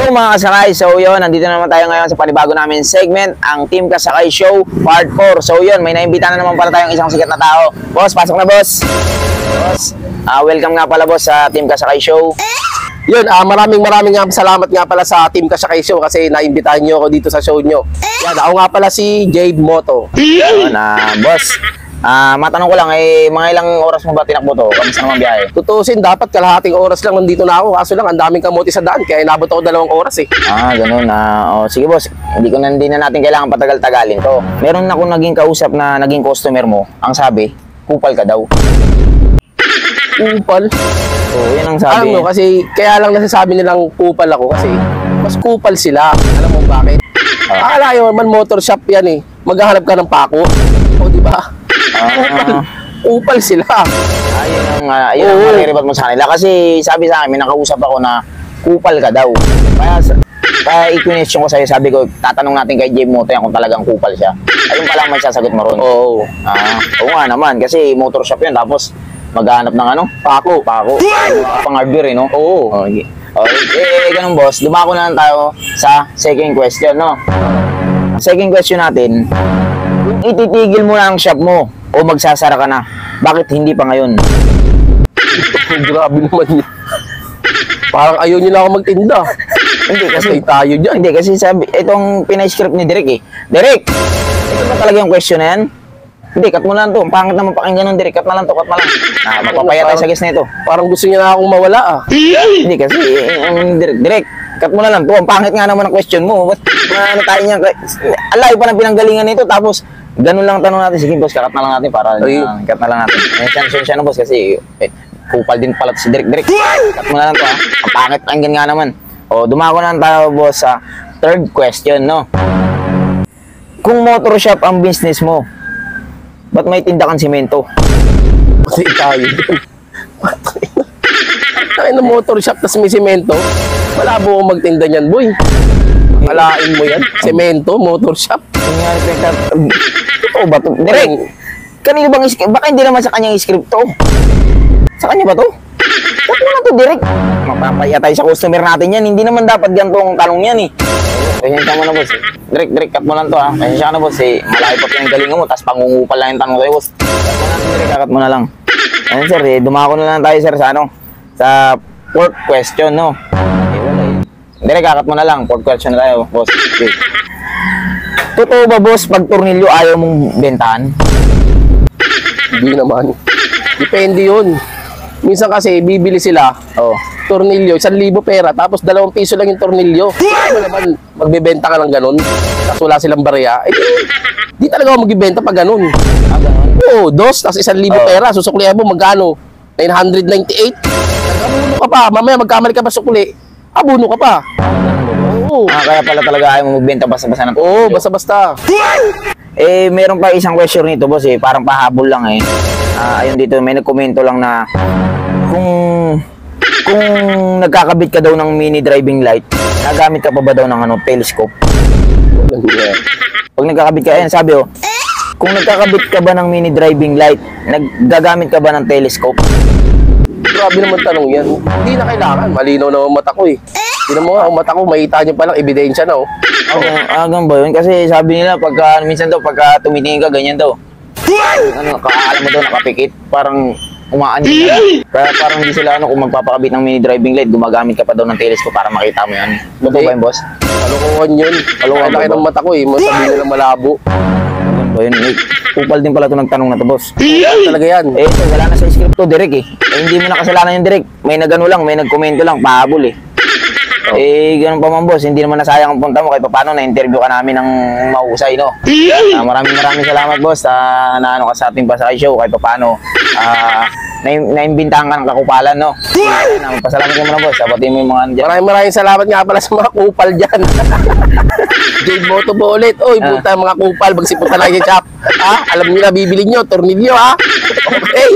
Yo mga kasakay, so yun, nandito naman tayo ngayon sa panibago namin segment, ang Team Kasakay Show Part 4. So yun, may naimbita na naman pala tayong isang sikat na tao. Boss, pasok na boss. Boss, welcome nga pala boss sa Team Kasakay Show. Yun, maraming salamat nga pala sa Team Kasakay Show kasi naimbitahan nyo ako dito sa show nyo. Yan, ako nga pala si Jade Moto. Yun, boss. Matanong ko lang, mga ilang oras mo ba tinakbo to? Kamusta naman biyahe? Tutusin, dapat kalahating oras lang nandito na ako. Kaso lang, ang daming kamote sa daan, kaya inabot ako 2 oras eh. Ganun. Sige boss, hindi na natin kailangan patagal-tagalin to. Meron akong naging kausap na naging customer mo. Ang sabi, kupal ka daw. Kupal? Oo, yan ang sabi. Ano, kasi kaya lang nasasabi nilang kupal ako kasi mas kupal sila. Alam mo bakit? Akala nyo man motor shop yan eh. Maghahanap ka ng pako. O diba? Kupal sila. Ayun ang mariribat mo sa kanila. Kasi sabi sa akin, may nakausap ako na kupal ka daw. Kaya i-question ko sa'yo, sabi ko, tatanong natin kay Jade Moto yan kung talagang kupal siya. Ayun pa lang may sasagot mo ron. Oo. Oo nga naman, kasi motor shop yan. Tapos maghanap ng pako. Pang-hardware no? Oo. Ganun boss, dumako na lang tayo sa second question, no? Second question natin, ititigil mo na ang shop mo o magsasara ka na? Bakit hindi pa ngayon? Grabe naman yun. Parang ayaw nyo na ako magtinda. Hindi kasi tayo dyan. Hindi kasi sabi, itong pinay-script ni Derek eh. Derek, ito ba talaga yung question na yan? Hindi, cut mo na lang to. Pangit naman pakinggan nun, Derek. Cut na lang to, cut na lang. Mapapaya tayo sa guest na ito. Parang gusto niya na akong mawala ah. Hindi kasi, Derek, cut mo na lang to. Ang pangit nga naman ang question mo. Ba't tayo niya? Alay pa ng pinanggalingan nito. Tapos, ganun lang tanong natin. Sige boss, cut na lang natin para cut na lang natin. Siya na boss kasi kupal din pala si Derek. Cut mo na lang to ha. Ang pangit pakinggan nga naman. O, dumako na lang tayo boss sa third question, no? Kung motor shop ang business mo, ba't may tindakan simento? Kasi tayo dyan. Tayo ng motor shop tas may simento. Malabo akong magtinda niyan, boy. Alain mo yan. Semento, motor shop. Oo ba to? Direk, kanino bang script? Baka hindi naman sa kanyang script to. Sa kanya ba to? Cut mo na to, Direk. Mapapaya tayo sa customer natin yan. Hindi naman dapat ganito ang tanong yan eh. Pasensya mo na boss. Direk, cut mo lang to ha. Pasensya ka na boss eh. Malayo pa pinanggalingan mo, tapos pangungupal lang yung tanong sa'yo boss. Cut mo na to, Direk. Cut mo na lang. Ayun sir, dumako na lang tayo sir sa sa fourth question, no? Wala eh. Direk, cut mo na lang. Fourth question na tayo, boss. Okay. Totoo ba boss, pag tornilyo ayaw mong bentahan? Hindi naman. Depende yun. Minsan kasi bibili sila, tornilyo, 1,000 pera, tapos 2 piso lang yung tornilyo. Ano naman, magbebenta ka ng ganun, tapos wala silang barya. Di talaga ako magbebenta pag ganun. Ganun? Oo, 2, tapos 1,000 pera, susuklihan mo, magkano? 998? Nag-abuno ka pa, mamaya magkamali ka pa sukli, abuno ka pa. Oo. Kaya pala talaga ayaw mo magbenta basta-basta ng tornilyo. Oo, basta-basta. Meron pa isang question nito boss parang pahabol lang eh. Ayun dito, may nagkomento lang na kung nagkakabit ka daw ng mini driving light, nagamit ka pa ba daw ng telescope? Pag nagkakabit ka, ayan sabi kung nagkakabit ka ba ng mini driving light, naggagamit ka ba ng telescope? Grabe naman tanong yan. Hindi na kailangan, malinaw na ang mata ko eh. Tignan mo nga, ang mata ko, makita nyo palang ebidensya na Ganun ba yun? Kasi sabi nila, minsan daw, pagka tumitingin ka, ganyan daw. Alam mo daw, nakapikit. Parang umaanyo na. Kaya parang hindi sila, kung magpapakabit ng mini driving light, gumagamit ka pa daw ng telescope para makita mo yan. Totoo ba yun, boss? Kalukuhan yun. Kalukuhan laki ng mata ko eh. Masabi nila malabo. Ganun ba yun? Kupal din pala ito nagtanong na to, boss. Talaga yan. Wala na sa script to, Derek eh. Hindi mo na kasalanan yung Derek. May nagano lang, may nagkomento lang, pahabol eh. Ganun pa man boss, hindi naman nasayang ang punta mo kahit paano na-interview ka namin ng mahusay, no? Maraming salamat boss na ka sa ating Pasakay Show kahit paano naimbintahan ka ng kakupalan, no? Pasalamat ka muna boss, sabatin mo yung mga dyan. Maraming salamat nga pala sa mga kupal dyan. Jade Moto po ulit. Oy, puta mga kupal, magsipot na lang yung shop. Alam niyo na bibili nyo, tornilyo Okay.